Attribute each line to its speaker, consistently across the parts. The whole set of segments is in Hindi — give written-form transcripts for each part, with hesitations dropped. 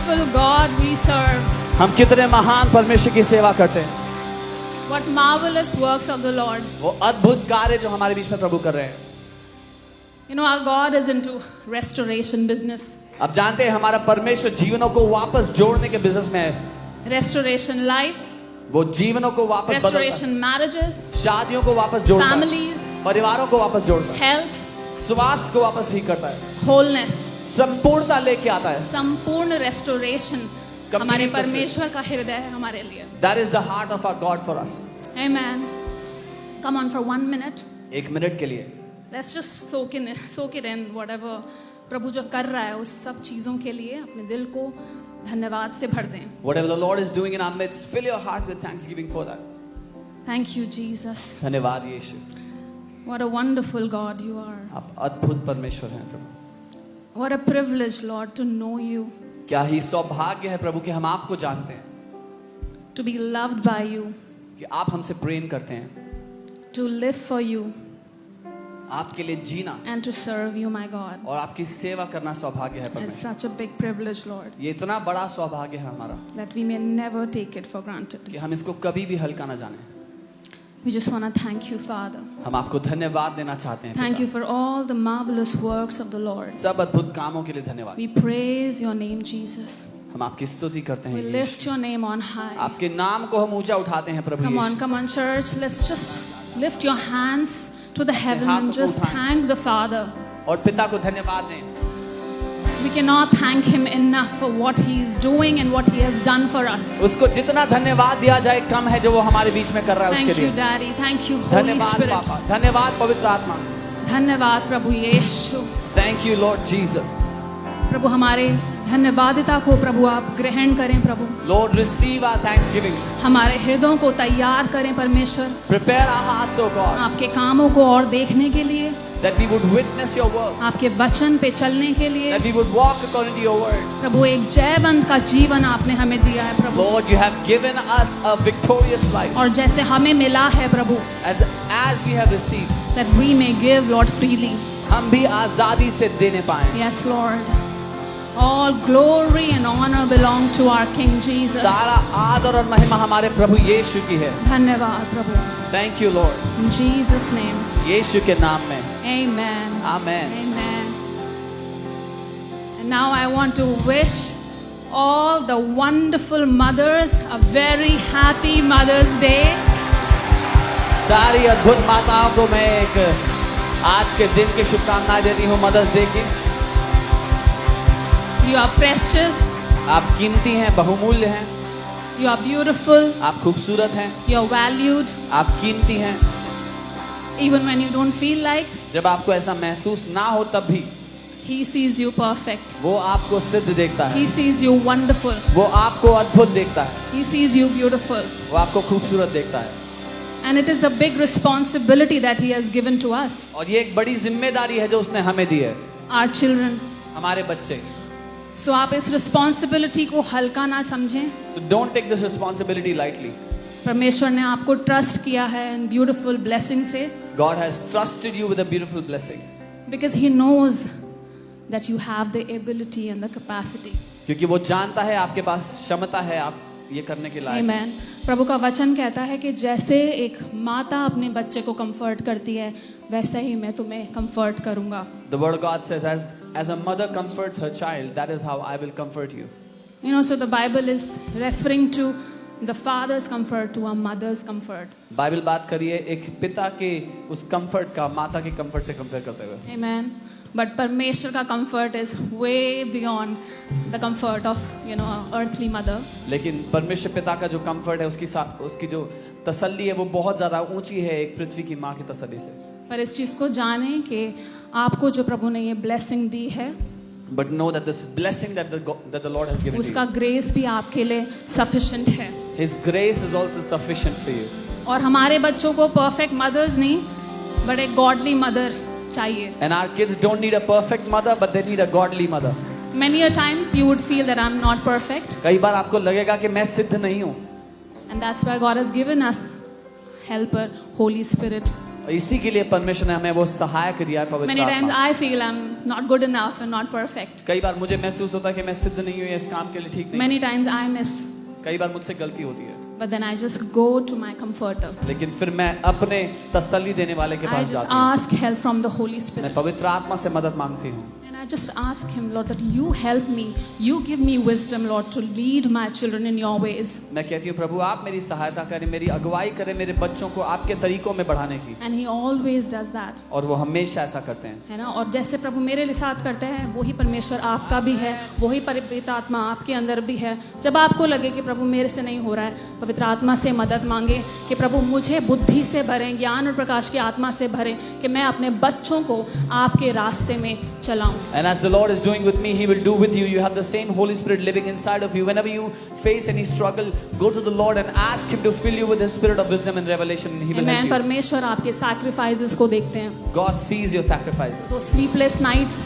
Speaker 1: wonderful God we serve.
Speaker 2: हम कितने महान परमेश्वर की सेवा करते हैं।
Speaker 1: What marvelous works of the Lord.
Speaker 2: वो अद्भुत कार्य जो हमारे बीच में प्रभु कर रहे हैं।
Speaker 1: You know, our God is into restoration business.
Speaker 2: अब जानते हैं हमारा परमेश्वर जीवनों को वापस जोड़ने के बिजनेस में है।
Speaker 1: Restoration lives.
Speaker 2: वो जीवनों को वापस बदलता है।
Speaker 1: Restoration marriages.
Speaker 2: शादियों को वापस जोड़ता है।
Speaker 1: Families.
Speaker 2: परिवारों को वापस जोड़ता है।
Speaker 1: Health.
Speaker 2: स्वास्थ्य को वापस ठीक करता है।
Speaker 1: Wholeness.
Speaker 2: संपूर्णता लेके आता है।
Speaker 1: संपूर्ण restoration हमारे परमेश्वर का हृदय है हमारे लिए।
Speaker 2: That is the heart of our God for us.
Speaker 1: Amen. Come on for 1 minute.
Speaker 2: 1 minute के लिए।
Speaker 1: Let's just soak it in whatever प्रभु जो कर रहा है उस सब चीजों के लिए अपने दिल को धन्यवाद से भर दें।
Speaker 2: Whatever the Lord is doing in our midst, fill your heart with thanksgiving for that.
Speaker 1: Thank you, Jesus.
Speaker 2: धन्यवाद यीशु।
Speaker 1: What a wonderful God you are.
Speaker 2: आप अद्भुत परमेश्वर हैं प्रभु।
Speaker 1: What a privilege, Lord, to know you.
Speaker 2: क्या ही सौभाग्य है प्रभु कि हम आपको जानते हैं।
Speaker 1: To be loved by you.
Speaker 2: कि आप हमसे प्रेम करते हैं।
Speaker 1: To live for you.
Speaker 2: आपके लिए जीना।
Speaker 1: And to serve you, my God.
Speaker 2: और आपकी सेवा करना सौभाग्य है
Speaker 1: It's
Speaker 2: परमेश्वर।
Speaker 1: such a big privilege, Lord.
Speaker 2: ये इतना बड़ा सौभाग्य है हमारा
Speaker 1: That we may never take it for granted.
Speaker 2: कि हम इसको कभी भी हल्का ना जाने।
Speaker 1: We just want to thank you, Father.
Speaker 2: हम आपको धन्यवाद देना चाहते हैं।
Speaker 1: Thank you for all the marvelous works of the Lord.
Speaker 2: सब अद्भुत कामों के लिए धन्यवाद।
Speaker 1: We praise your name, Jesus.
Speaker 2: हम आपकी स्तुति करते हैं
Speaker 1: We
Speaker 2: Yeshu.
Speaker 1: lift your name on high.
Speaker 2: आपके नाम को हम ऊंचा उठाते हैं प्रभु यीशु।
Speaker 1: Come on, church. Let's just lift your hands to the heaven
Speaker 2: हाथों
Speaker 1: and
Speaker 2: को
Speaker 1: just
Speaker 2: उठाएं।
Speaker 1: thank the Father.
Speaker 2: और पिता को धन्यवाद दें।
Speaker 1: We cannot thank him enough for what he is doing and what he has done for us.
Speaker 2: उसको जितना धन्यवाद दिया जाए कम है जो वो हमारे बीच में कर रहा है उसके
Speaker 1: Thank you,
Speaker 2: लिए।
Speaker 1: Daddy. Thank you, Holy
Speaker 2: धन्यवाद
Speaker 1: Spirit.
Speaker 2: पापा, धन्यवाद पवित्र आत्मा।
Speaker 1: धन्यवाद प्रभु यीशु।
Speaker 2: Thank you Lord Jesus.
Speaker 1: प्रभु हमारे धन्यवादिता को प्रभु आप ग्रहण करें प्रभु।
Speaker 2: Lord receive our thanksgiving.
Speaker 1: हमारे हृदयों को तैयार करें परमेश्वर।
Speaker 2: Prepare our hearts O God
Speaker 1: आपके कामों को और देखने के लिए।
Speaker 2: that we would witness your word.
Speaker 1: आपके वचन पे चलने के लिए।
Speaker 2: That we would walk according to your word.
Speaker 1: प्रभु एक जयवंत का जीवन आपने हमें दिया है प्रभु।
Speaker 2: Lord you have given us a victorious life.
Speaker 1: और जैसे हमें मिला है प्रभु।
Speaker 2: As we have received.
Speaker 1: That we may give Lord freely.
Speaker 2: हम भी आजादी से देने पाएं।
Speaker 1: Yes Lord. All glory and honor belong to our King Jesus.
Speaker 2: सारा आदर और महिमा हमारे प्रभु यीशु की है।
Speaker 1: धन्यवाद प्रभु।
Speaker 2: Thank you Lord.
Speaker 1: In Jesus' name.
Speaker 2: यीशु के नाम में।
Speaker 1: Amen.
Speaker 2: Amen.
Speaker 1: Amen. And now I want to wish all the wonderful mothers a very happy Mother's Day.
Speaker 2: सारी अद्भुत माताओं को मैं एक आज के दिन की शुभकामनाएं देती हूँ मदर्स डे की।
Speaker 1: You are precious.
Speaker 2: आप कीमती हैं, बहुमूल्य हैं।
Speaker 1: You are beautiful.
Speaker 2: आप खूबसूरत हैं।
Speaker 1: You are valued.
Speaker 2: आप कीमती हैं।
Speaker 1: Even when you don't feel like.
Speaker 2: जब आपको ऐसा महसूस ना हो तब भी
Speaker 1: He sees you perfect.
Speaker 2: वो आपको सिद्ध देखता है।
Speaker 1: He sees you wonderful.
Speaker 2: वो आपको अद्भुत देखता है।
Speaker 1: He sees you beautiful.
Speaker 2: वो आपको खूबसूरत देखता है।
Speaker 1: And it is a big responsibility that He has given to us.
Speaker 2: और ये एक बड़ी जिम्मेदारी है जो उसने हमें दी है।
Speaker 1: Our children.
Speaker 2: हमारे बच्चे।
Speaker 1: So आप इस responsibility को हल्का ना समझें।
Speaker 2: So don't take this responsibility lightly.
Speaker 1: परमेश्वर ने आपको ट्रस्ट किया है in beautiful blessing से।
Speaker 2: God has trusted you with a beautiful blessing.
Speaker 1: Because He knows that you have the ability and the capacity.
Speaker 2: क्योंकि वो जानता है आपके पास क्षमता है आप ये करने के लायक।
Speaker 1: Amen. प्रभु का वचन कहता है कि जैसे एक माता अपने बच्चे को कंफर्ट करती है वैसे ही मैं तुम्हें कंफर्ट करूंगा।
Speaker 2: The word of God says as a mother comforts her child, that is how I will comfort you.
Speaker 1: You know, so the Bible is referring to the father's comfort to a mother's comfort.
Speaker 2: Bible बात करिए एक पिता के उस कंफर्ट का माता के कंफर्ट से कंपेयर करते हुए।
Speaker 1: Amen. But परमेश्वर का comfort is way beyond the comfort of, you know, earthly mother.
Speaker 2: लेकिन परमेश्वर पिता का जो कंफर्ट है उसकी जो तसल्ली है वो बहुत ज्यादा ऊंची है एक पृथ्वी की माँ की तसल्ली से।
Speaker 1: पर इस चीज को जानें कि आपको जो प्रभु ने ये blessing दी है,
Speaker 2: But know that this blessing that the Lord has given to
Speaker 1: उसका
Speaker 2: you,
Speaker 1: grace भी आपके लिए sufficient है।
Speaker 2: His grace is also sufficient for you.
Speaker 1: और हमारे बच्चों को perfect mothers नहीं, but एक godly mother चाहिए।
Speaker 2: And our kids don't need a perfect mother, but they need a godly mother.
Speaker 1: Many a times you would feel that I'm not perfect,
Speaker 2: कई बार आपको लगेगा कि मैं सिद्ध नहीं हूँ।
Speaker 1: and that's why God has given us helper, Holy Spirit.
Speaker 2: इसी के लिए परमेश्वर ने हमें वो सहायक दिया है, पवित्र
Speaker 1: Many times
Speaker 2: आत्मा।
Speaker 1: I feel I'm not good enough and not perfect.
Speaker 2: कई बार मुझे महसूस होता है कि मैं सिद्ध नहीं हूँ, इस काम के लिए ठीक नहीं
Speaker 1: Many times I miss,
Speaker 2: हूँ। कई बार मुझसे गलती होती है,
Speaker 1: but then I just go to my comforter.
Speaker 2: लेकिन फिर मैं अपने तसल्ली देने वाले के
Speaker 1: I
Speaker 2: पास
Speaker 1: just
Speaker 2: जाती हूँ।
Speaker 1: ask help from the Holy Spirit.
Speaker 2: मैं पवित्र आत्मा से मदद मांगती हूँ।
Speaker 1: And I just ask Him, Lord, that you help me. You give me wisdom, Lord, to lead my children in your ways.
Speaker 2: मैं कहती हूँ प्रभु आप मेरी सहायता करें, मेरी अगुवाई करें मेरे बच्चों को आपके तरीकों में बढ़ाने की।
Speaker 1: And He always does that.
Speaker 2: और वो हमेशा ऐसा करते हैं।
Speaker 1: है ना। और जैसे प्रभु मेरे साथ करते हैं, वही परमेश्वर आपका भी है, वही पवित्र आत्मा आपके अंदर भी है। जब आपको लगे कि प्रभु मेरे से नहीं हो रहा है, पवित्र आत्मा से मदद मांगे कि प्रभु मुझे बुद्धि से भरें, ज्ञान और प्रकाश की आत्मा से भरें, कि मैं अपने बच्चों को आपके रास्ते में चलाऊं।
Speaker 2: And as the Lord is doing with me, He will do with you. You have the same Holy Spirit living inside of you. Whenever you face any struggle, go to the Lord and ask Him to fill you with His Spirit of wisdom and revelation, and He will help
Speaker 1: Amen।
Speaker 2: you.
Speaker 1: परमेश्वर आपके सैक्रिफाइसेस को देखते हैं।
Speaker 2: God sees your sacrifices.
Speaker 1: तो स्लीपलेस नाइट्स,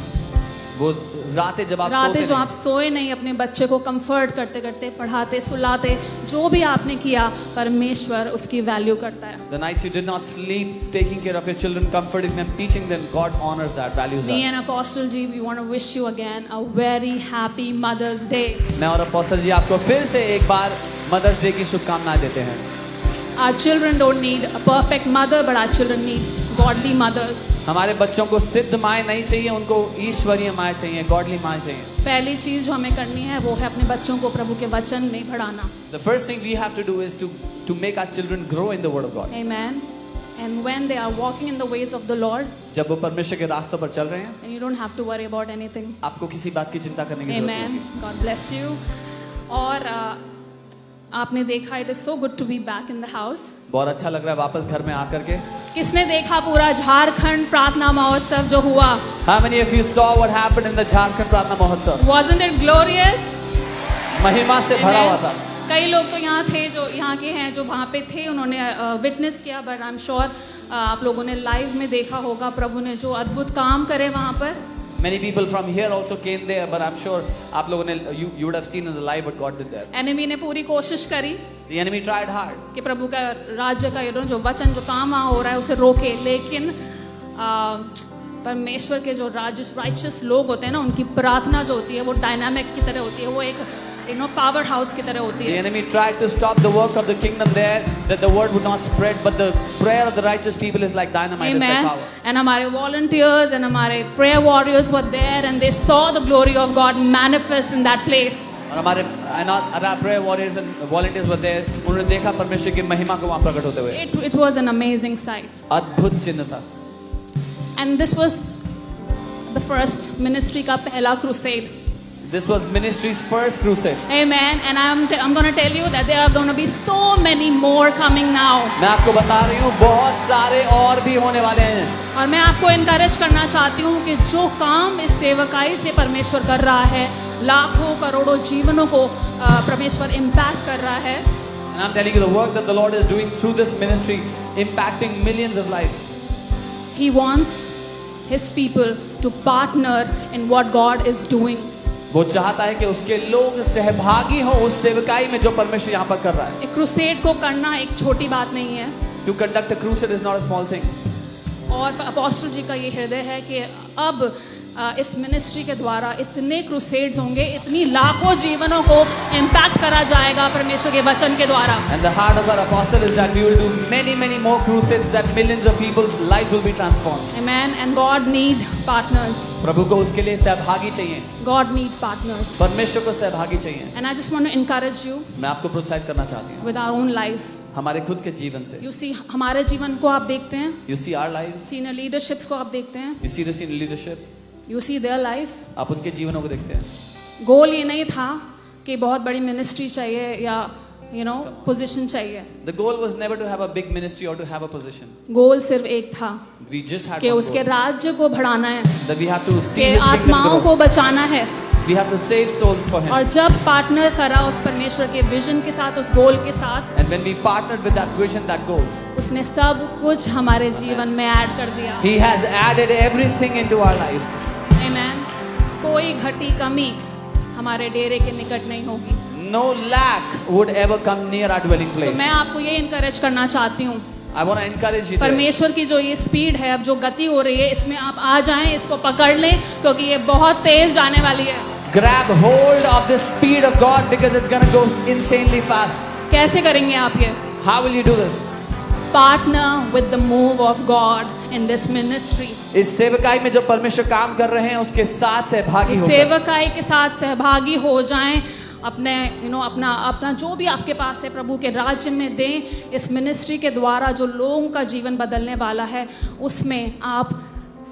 Speaker 2: वो रातें जब आप
Speaker 1: रातें
Speaker 2: सोते
Speaker 1: जो
Speaker 2: नहीं,
Speaker 1: आप सोए नहीं, अपने बच्चे को कंफर्ट करते करते, पढ़ाते सुलाते, जो भी आपने किया, परमेश्वर उसकी वैल्यू करता है।
Speaker 2: the nights you did not sleep, taking care of your children, comforting them, teaching them, God honors that, values
Speaker 1: Me
Speaker 2: that.
Speaker 1: and Apostle G, we want to wish you again a very happy Mother's Day.
Speaker 2: मैं और अपोस्टल जी आपको फिर से एक बार मदर्स डे की शुभकामनाएं देते हैं।
Speaker 1: Our children don't need a perfect mother, but our children need godly mothers.
Speaker 2: हमारे बच्चों को सिद्ध माएँ नहीं चाहिए, उनको ईश्वरीय माएँ चाहिए, गॉडली माएँ चाहिए।
Speaker 1: पहली चीज जो हमें करनी है वो है अपने बच्चों को प्रभु के वचन में बढ़ाना।
Speaker 2: The first thing we have to do is to make our children grow in the Word of God.
Speaker 1: Amen. And when they are walking in the ways of the Lord,
Speaker 2: जब वो परमेश्वर के रास्तों पर चल रहे हैं,
Speaker 1: then you don't have to worry about anything.
Speaker 2: आपको किसी बात की चिंता करने की जरूरत नहीं
Speaker 1: Amen.
Speaker 2: होगी।
Speaker 1: God bless you. और आपने देखा, it is so good to be back in the house.
Speaker 2: बहुत अच्छा लग रहा है वापस घर में आकर के।
Speaker 1: किसने देखा पूरा झारखंड प्रार्थना महोत्सव जो हुआ?
Speaker 2: How many of you saw what happened in the Jharkhand प्रार्थना महोत्सव?
Speaker 1: Wasn't it glorious?
Speaker 2: महिमा से भरा हुआ था।
Speaker 1: कई लोग तो यहाँ थे, जो यहाँ के हैं, जो वहाँ पे थे, उन्होंने विटनेस किया, बट आई एम श्योर आप लोगों ने लाइव में देखा होगा प्रभु ने जो अद्भुत काम करे वहाँ पर।
Speaker 2: Many people from here also came there, but I'm sure आप लोगों ने you would have seen in the live what God did there.
Speaker 1: Enemy ने पूरी कोशिश करी
Speaker 2: The enemy tried hard
Speaker 1: कि प्रभु का राज्य का जो वचन, जो काम वहाँ हो रहा है, उसे रोके, लेकिन परमेश्वर के जो राइचस लोग होते हैं ना, उनकी प्रार्थना जो होती है वो डायनामिक की तरह होती है, वो एक पावर हाउस की तरह होती
Speaker 2: The
Speaker 1: है।
Speaker 2: enemy tried to stop the work of the kingdom there, that the word would not spread, but the prayer of the righteous people is like dynamite, it's like
Speaker 1: Amen.
Speaker 2: power.
Speaker 1: And हमारे volunteers and हमारे prayer warriors were there, and they saw the glory of God manifest in that place.
Speaker 2: और हमारे our prayer warriors and volunteers were there, उन्होंने देखा परमेश्वर की महिमा को वहाँ प्रकट होते हुए।
Speaker 1: It was an amazing sight.
Speaker 2: अद्भुत चिन्ह था।
Speaker 1: And this was the first ministry का पहला crusade.
Speaker 2: This was ministry's first crusade.
Speaker 1: Amen. And I'm going to tell you that there are going to be so many more coming now.
Speaker 2: मैं आपको बता रही हूँ बहुत सारे और भी होने वाले हैं।
Speaker 1: और मैं आपको encourage करना चाहती हूँ कि जो काम इस सेवकाई से परमेश्वर कर रहा है, लाखों करोड़ों जीवनों को परमेश्वर impact कर रहा है।
Speaker 2: And I'm telling you the work that the Lord is doing through this ministry, impacting millions of lives.
Speaker 1: He wants His people to partner in what God is doing.
Speaker 2: वो चाहता है कि उसके लोग सहभागी हो उस सेवकाई में जो परमेश्वर यहाँ पर कर रहा है।
Speaker 1: एक क्रूसेड को करना एक छोटी बात नहीं है।
Speaker 2: To conduct a crusade is not a small thing.
Speaker 1: और अपोस्टल जी का ये हृदय है कि अब इस मिनिस्ट्री के द्वारा इतने क्रूसेड्स होंगे, इतनी लाखों जीवनों को इम्पैक्ट करा जाएगा परमेश्वर के वचन के द्वारा।
Speaker 2: And the heart of our apostle is that we will do many more crusades, that millions of people's lives will be transformed.
Speaker 1: Amen. And God need partners.
Speaker 2: प्रभु को उसके लिए सहभागी चाहिए।
Speaker 1: God need partners.
Speaker 2: परमेश्वर को सहभागी चाहिए।
Speaker 1: And I just want to encourage you
Speaker 2: मैं आपको प्रोत्साहित करना चाहती हूँ
Speaker 1: with our own life.
Speaker 2: हमारे खुद के जीवन से।
Speaker 1: You see, हमारे जीवन को आप देखते हैं,
Speaker 2: You see our lives,
Speaker 1: senior leaderships को आप देखते हैं,
Speaker 2: you see the senior leadership,
Speaker 1: you see their life.
Speaker 2: आप उनके जीवनों को देखते हैं।
Speaker 1: गोल ये नहीं था कि बहुत बड़ी मिनिस्ट्री चाहिए या पोजीशन चाहिए।
Speaker 2: The goal was never to have a big ministry or to have a position.
Speaker 1: गोल सिर्फ एक था
Speaker 2: We just had
Speaker 1: कि
Speaker 2: one
Speaker 1: उसके
Speaker 2: goal,
Speaker 1: राज्य को बढ़ाना है,
Speaker 2: that we have to see
Speaker 1: कि
Speaker 2: His kingdom
Speaker 1: आत्माओं
Speaker 2: grow.
Speaker 1: को बचाना है।
Speaker 2: We have to save souls for Him.
Speaker 1: और जब पार्टनर करा उस परमेश्वर के विजन के साथ, उस गोल के साथ,
Speaker 2: And when we partnered with that vision, that goal,
Speaker 1: उसने सब कुछ हमारे जीवन में ऐड कर दिया।
Speaker 2: He has added everything into our lives.
Speaker 1: Amen. कोई घटी कमी हमारे डेरे के निकट नहीं होगी।
Speaker 2: No lack would ever come near our dwelling
Speaker 1: तो
Speaker 2: place.
Speaker 1: मैं आपको ये इनकरेज करना चाहती हूँ,
Speaker 2: I want to encourage you today.
Speaker 1: परमेश्वर की जो ये स्पीड है, अब जो गति हो रही है, इसमें आप आ जाएं, इसको पकड़ लें, क्योंकि ये बहुत तेज जाने वाली है।
Speaker 2: Grab hold of the speed of God because it's going to go insanely fast.
Speaker 1: कैसे करेंगे आप ये?
Speaker 2: How will you do this?
Speaker 1: Partner with the move of God in this ministry.
Speaker 2: इस सेवकाई में जो परमेश्वर काम कर रहे हैं उसके साथ सहभागी
Speaker 1: इस
Speaker 2: होकर
Speaker 1: सेवकाई के साथ सहभागी हो जाएं, अपने अपना जो भी आपके पास है प्रभु के राज्य में दें। इस मिनिस्ट्री के द्वारा जो लोगों का जीवन बदलने वाला है, उसमें आप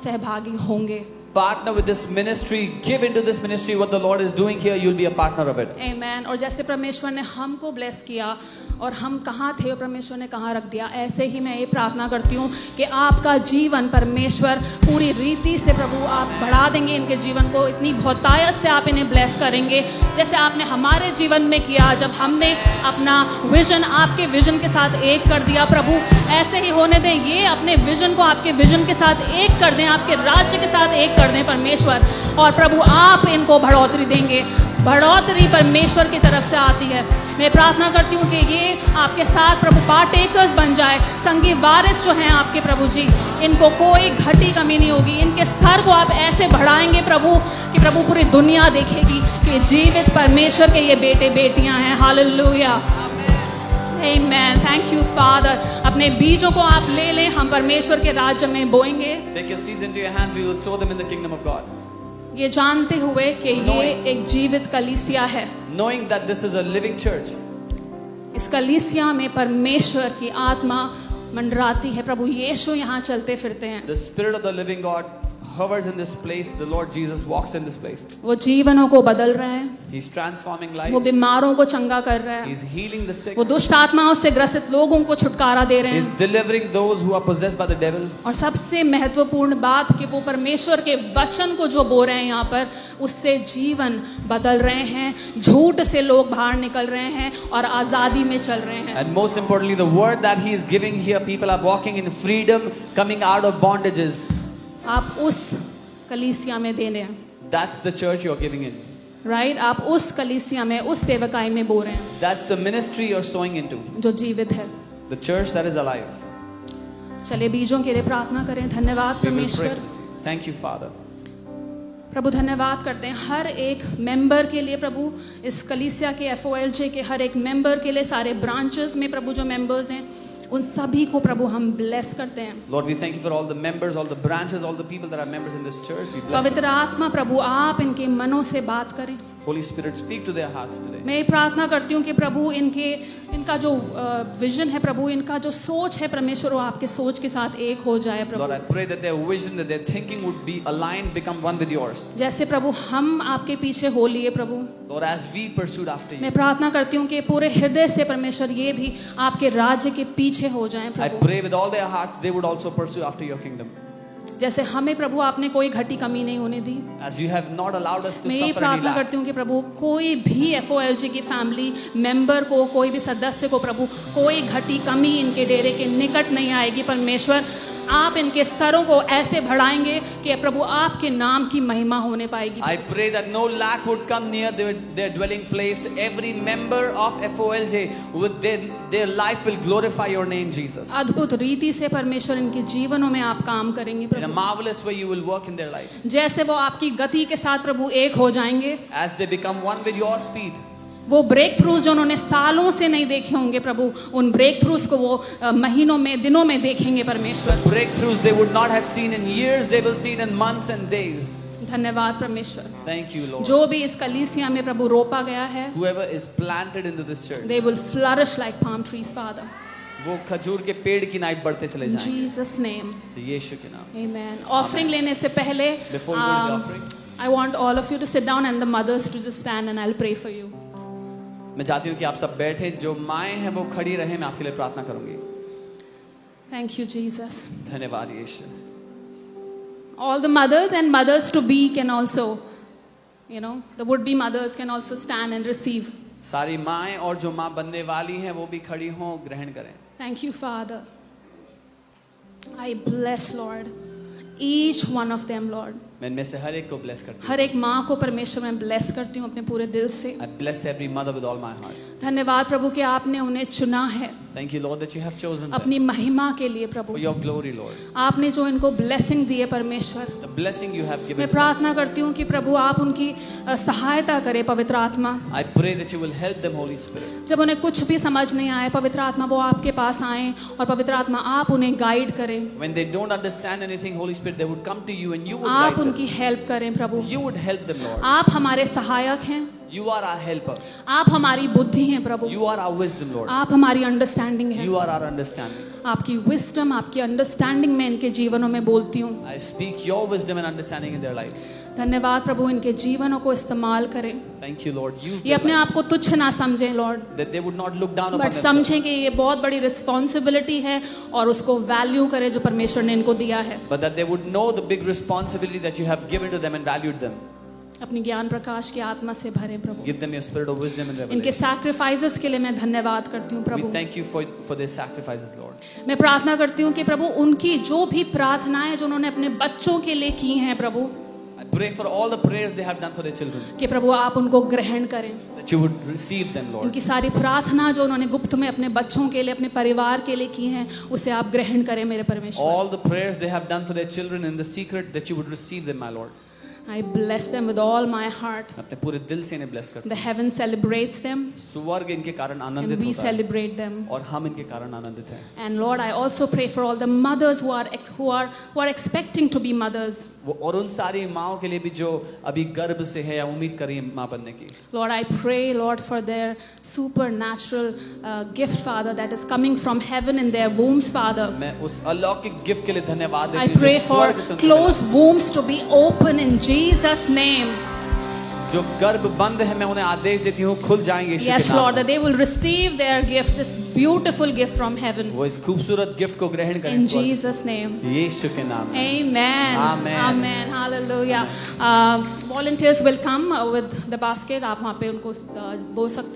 Speaker 1: सहभागी होंगे।
Speaker 2: partner with this ministry, give into this ministry what the Lord is doing here, you'll be a partner of it.
Speaker 1: Amen। और जैसे परमेश्वर ने हमको ब्लेस किया और हम कहाँ थे और परमेश्वर ने कहाँ रख दिया, ऐसे ही मैं ये प्रार्थना करती हूँ कि आपका जीवन परमेश्वर पूरी रीति से प्रभु आप बढ़ा देंगे, इनके जीवन को इतनी बहुतायत से आप इन्हें ब्लेस करेंगे, जैसे आपने हमारे जीवन में किया जब हमने अपना विजन आपके विजन के साथ एक कर दिया। प्रभु ऐसे ही होने दें, ये अपने विजन को आपके विजन के साथ एक कर दें, आपके राज्य के साथ एक कर दें परमेश्वर। और प्रभु आप इनको बढ़ोतरी देंगे, बढ़ोतरी परमेश्वर की तरफ से आती है। मैं प्रार्थना करती हूँ कि ये आपके साथ प्रभु पार्टेकर्स बन जाए, संगी वारिस जो हैं आपके प्रभु जी, इनको कोई घटी कमी नहीं होगी, इनके स्तर को आप ऐसे बढ़ाएंगे प्रभु कि प्रभु पूरी दुनिया देखेगी कि जीवित परमेश्वर के ये बेटे बेटियां हैं। Hallelujah, amen. Thank you father. अपने बीजों को आप ले लें, हम परमेश्वर के राज्य में बोएंगे।
Speaker 2: Take your seeds into your hands, we will sow them in the kingdom of God.
Speaker 1: ये जानते हुए कि ये एक जीवित कलीसिया है,
Speaker 2: Knowing that this is a living church.
Speaker 1: इस कलीसिया में परमेश्वर की आत्मा मंडराती है। प्रभु यीशु यहाँ चलते फिरते हैं।
Speaker 2: The Spirit of the living God hovers in this place. The Lord Jesus walks in this place.
Speaker 1: वो जीवनों को बदल रहे हैं,
Speaker 2: He's transforming
Speaker 1: वो
Speaker 2: lives.
Speaker 1: बीमारों को चंगा कर रहे हैं,
Speaker 2: He's healing the sick.
Speaker 1: वो दुष्ट आत्माओं से ग्रसित लोगों को छुटकारा दे रहे
Speaker 2: He's
Speaker 1: हैं।
Speaker 2: delivering those who are possessed by the devil.
Speaker 1: और सबसे महत्वपूर्ण बात कि वो परमेश्वर के वचन को जो बोल रहे हैं यहाँ पर, उससे जीवन बदल रहे हैं, झूठ से लोग बाहर निकल रहे हैं और आज़ादी में चल रहे हैं।
Speaker 2: And most importantly, the word that He is giving here, people are walking in freedom, coming out of bondages.
Speaker 1: आप उस कलीसिया में दे रहे हैं,
Speaker 2: That's the church you're giving in.
Speaker 1: Right? आप उस कलीसिया में, उस सेवकाई में बोल रहे हैं
Speaker 2: That's the ministry you're sowing into.
Speaker 1: जो जीवित है।
Speaker 2: The church that is alive.
Speaker 1: चलिए बीजों के लिए प्रार्थना करें। धन्यवाद
Speaker 2: We will pray
Speaker 1: परमेश्वर।
Speaker 2: for this. Thank you, Father.
Speaker 1: प्रभु धन्यवाद करते हैं हर एक मेंबर के लिए प्रभु, इस कलीसिया के FOLJ के हर एक मेंबर के लिए, सारे ब्रांचेस में प्रभु जो मेंबर्स हैं उन सभी को प्रभु हम ब्लेस करते हैं।
Speaker 2: Lord, we thank you for all the members, all the branches, all the people that are members in this church. We bless
Speaker 1: पवित्र
Speaker 2: them.
Speaker 1: आत्मा प्रभु आप इनके मनों से बात करें।
Speaker 2: Holy Spirit, speak to their hearts today.
Speaker 1: मैं ये प्रार्थना करती हूँ कि प्रभु इनका जो विजन है प्रभु, इनका जो सोच है परमेश्वर, वो आपके सोच के साथ एक हो जाए
Speaker 2: Lord,
Speaker 1: Prabhu.
Speaker 2: I pray that their vision, that their thinking would be aligned, become one with yours.
Speaker 1: जैसे प्रभु हम आपके पीछे हो लिए प्रभु,
Speaker 2: Lord, as we pursued after you,
Speaker 1: मैं प्रार्थना करती हूँ कि पूरे हृदय से परमेश्वर ये भी आपके राज्य के पीछे हो जाएं
Speaker 2: I
Speaker 1: Prabhu.
Speaker 2: pray with all their hearts they would also pursue after your kingdom.
Speaker 1: जैसे हमें प्रभु आपने कोई घटी कमी नहीं होने दी,
Speaker 2: As you have not allowed us to
Speaker 1: मैं ये
Speaker 2: suffer any
Speaker 1: प्रार्थना
Speaker 2: lack.
Speaker 1: करती हूँ कि प्रभु कोई भी FOLG की फैमिली मेंबर को, कोई भी सदस्य को प्रभु कोई घटी कमी इनके डेरे के निकट नहीं आएगी। परमेश्वर आप इनके स्तरों को ऐसे बढ़ाएंगे कि प्रभु आपके नाम की महिमा होने पाएगी।
Speaker 2: I pray that no lack would come near their dwelling place. Every member of FOLJ, with their life will glorify your name, Jesus.
Speaker 1: अद्भुत रीति से परमेश्वर इनके जीवनों में आप काम करेंगे
Speaker 2: In a
Speaker 1: Prabhu,
Speaker 2: marvelous way you will work in their life.
Speaker 1: जैसे वो आपकी गति के साथ प्रभु एक हो जाएंगे।
Speaker 2: As they become one with your speed.
Speaker 1: वो ब्रेक थ्रूज जो उन्होंने सालों से नहीं देखे होंगे प्रभु, उन ब्रेक थ्रूज को वो महीनों में, दिनों में देखेंगे परमेश्वर।
Speaker 2: Breakthroughs they would not have seen in years, they will see it in months and days.
Speaker 1: धन्यवाद परमेश्वर।
Speaker 2: Thank you, Lord.
Speaker 1: जो भी इस कलीसिया में प्रभु रोपा गया है,
Speaker 2: Whoever is planted into this church,
Speaker 1: they will flourish like palm trees, Father.
Speaker 2: वो खजूर के पेड़ की नाई बढ़ते चले
Speaker 1: In
Speaker 2: जाएंगे।
Speaker 1: Jesus' name,
Speaker 2: यीशु के नाम।
Speaker 1: Amen. Offering लेने से पहले,
Speaker 2: Before we go to the offering,
Speaker 1: I want all of you to sit down and the mothers to just stand and I'll pray for you.
Speaker 2: मैं चाहती हूँ कि आप सब बैठे, जो माएँ हैं वो खड़ी रहे, मैं आपके लिए प्रार्थना करूंगी।
Speaker 1: Thank you, Jesus.
Speaker 2: धन्यवाद यीशु।
Speaker 1: All the mothers and mothers to be can also, the would-be mothers can also stand and receive.
Speaker 2: सारी माएँ और जो माँ बनने वाली हैं वो भी खड़ी हों, ग्रहण करें।
Speaker 1: Thank you, Father. I bless, Lord, each one of them, Lord.
Speaker 2: मैं इनमें से हर एक को ब्लेस करती हूँ।
Speaker 1: हर एक माँ को परमेश्वर मैं ब्लेस करती हूँ अपने पूरे दिल से।
Speaker 2: I bless every mother with all my heart.
Speaker 1: धन्यवाद प्रभु कि आपने उन्हें चुना है।
Speaker 2: Thank you, Lord, that you have chosen them
Speaker 1: अपनी महिमा के लिए प्रभु।
Speaker 2: for your glory, Lord.
Speaker 1: आपने जो इनको ब्लेसिंग दी है परमेश्वर,
Speaker 2: The blessing you have given
Speaker 1: मैं
Speaker 2: them.
Speaker 1: प्रार्थना करती हूँ कि प्रभु आप उनकी सहायता करें पवित्र आत्मा।
Speaker 2: I pray that you will help them, Holy Spirit.
Speaker 1: जब उन्हें कुछ भी समझ नहीं आए पवित्र आत्मा वो आपके पास आए और पवित्र आत्मा आप उन्हें गाइड करें,
Speaker 2: When they don't understand anything, Holy Spirit, they would come to you and you would
Speaker 1: आप
Speaker 2: guide them.
Speaker 1: उनकी हेल्प करें प्रभु।
Speaker 2: You would help them, Lord.
Speaker 1: आप हमारे सहायक हैं,
Speaker 2: You are our helper.
Speaker 1: आप हमारी बुद्धि हैं प्रभु,
Speaker 2: You are our wisdom, Lord.
Speaker 1: आप हमारी अंडरस्टैंडिंग है।
Speaker 2: You are our understanding.
Speaker 1: आपकी विस्डम, आपकी अंडरस्टैंडिंग में इनके जीवनों में बोलती हूँ।
Speaker 2: I speak your wisdom and understanding in their lives.
Speaker 1: धन्यवाद प्रभु, इनके जीवनों को इस्तेमाल करें।
Speaker 2: Thank you, Lord. Use
Speaker 1: ये
Speaker 2: their
Speaker 1: अपने
Speaker 2: lives.
Speaker 1: आप को तुच्छ ना समझें Lord,
Speaker 2: That they would not look down upon
Speaker 1: but
Speaker 2: themselves.
Speaker 1: समझें कि ये बहुत बड़ी रिस्पॉन्सिबिलिटी है और उसको वैल्यू करें जो परमेश्वर ने इनको दिया है।
Speaker 2: But that they would know the big responsibility that you have given to them and valued them.
Speaker 1: अपनी ज्ञान प्रकाश की आत्मा से भरें प्रभु।
Speaker 2: Give them your spirit of wisdom and
Speaker 1: इनके
Speaker 2: revelation.
Speaker 1: सैक्रिफाइसेस के लिए मैं धन्यवाद करती हूँ
Speaker 2: We
Speaker 1: Prabhu.
Speaker 2: thank you for their sacrifices, Lord.
Speaker 1: मैं प्रार्थना करती हूँ कि प्रभु उनकी जो भी प्रार्थनाएं जो उन्होंने अपने बच्चों के लिए की हैं प्रभु,
Speaker 2: I pray for all the prayers they have done for their children.
Speaker 1: कि प्रभु आप उनको ग्रहण करें।
Speaker 2: That you would receive them, Lord.
Speaker 1: उनकी सारी प्रार्थना जो उन्होंने गुप्त में अपने बच्चों के लिए, अपने परिवार के लिए की हैं, उसे आप ग्रहण करें मेरे परमेश्वर।
Speaker 2: All the prayers they have done for their children in the secret, that you would receive them, my Lord.
Speaker 1: I bless them with all my heart.
Speaker 2: मैं अपने पूरे दिल से इन्हें bless करता
Speaker 1: The heaven celebrates them
Speaker 2: हूँ. स्वर्ग इनके कारण
Speaker 1: and
Speaker 2: आनंदित
Speaker 1: we
Speaker 2: होता है
Speaker 1: celebrate them.
Speaker 2: और हम इनके कारण आनंदित हैं.
Speaker 1: And Lord, I also pray for all the mothers who are expecting to be mothers.
Speaker 2: और उन सारी माँओं के लिए भी जो अभी गर्भ से है या उम्मीद कर रही है माँ बनने की.
Speaker 1: Lord, I pray, Lord, for their supernatural gift, Father, that is coming from heaven in their wombs, Father.
Speaker 2: मैं उस अलौकिक गिफ्ट के लिए धन्यवाद
Speaker 1: I
Speaker 2: देती हूँ
Speaker 1: pray
Speaker 2: जो
Speaker 1: for
Speaker 2: स्वर्ग से उनको
Speaker 1: closed wombs to be open in Jesus' name.
Speaker 2: मिला. जो गर्भ बंद है मैं उन्हें आदेश देती हूँ खुल जाएंगे यीशु
Speaker 1: Yes,
Speaker 2: के नाम
Speaker 1: Lord,
Speaker 2: में.
Speaker 1: that they will receive their gift, this beautiful gift from heaven.
Speaker 2: वो इस खूबसूरत गिफ्ट को ग्रहण करें
Speaker 1: In
Speaker 2: स्वर्ग से.
Speaker 1: Jesus' name.
Speaker 2: यीशु के नाम में.
Speaker 1: Amen.
Speaker 2: Amen.
Speaker 1: Amen. Hallelujah. Volunteers will come with the basket. आप वहाँ पे उनको बो सकते हैं.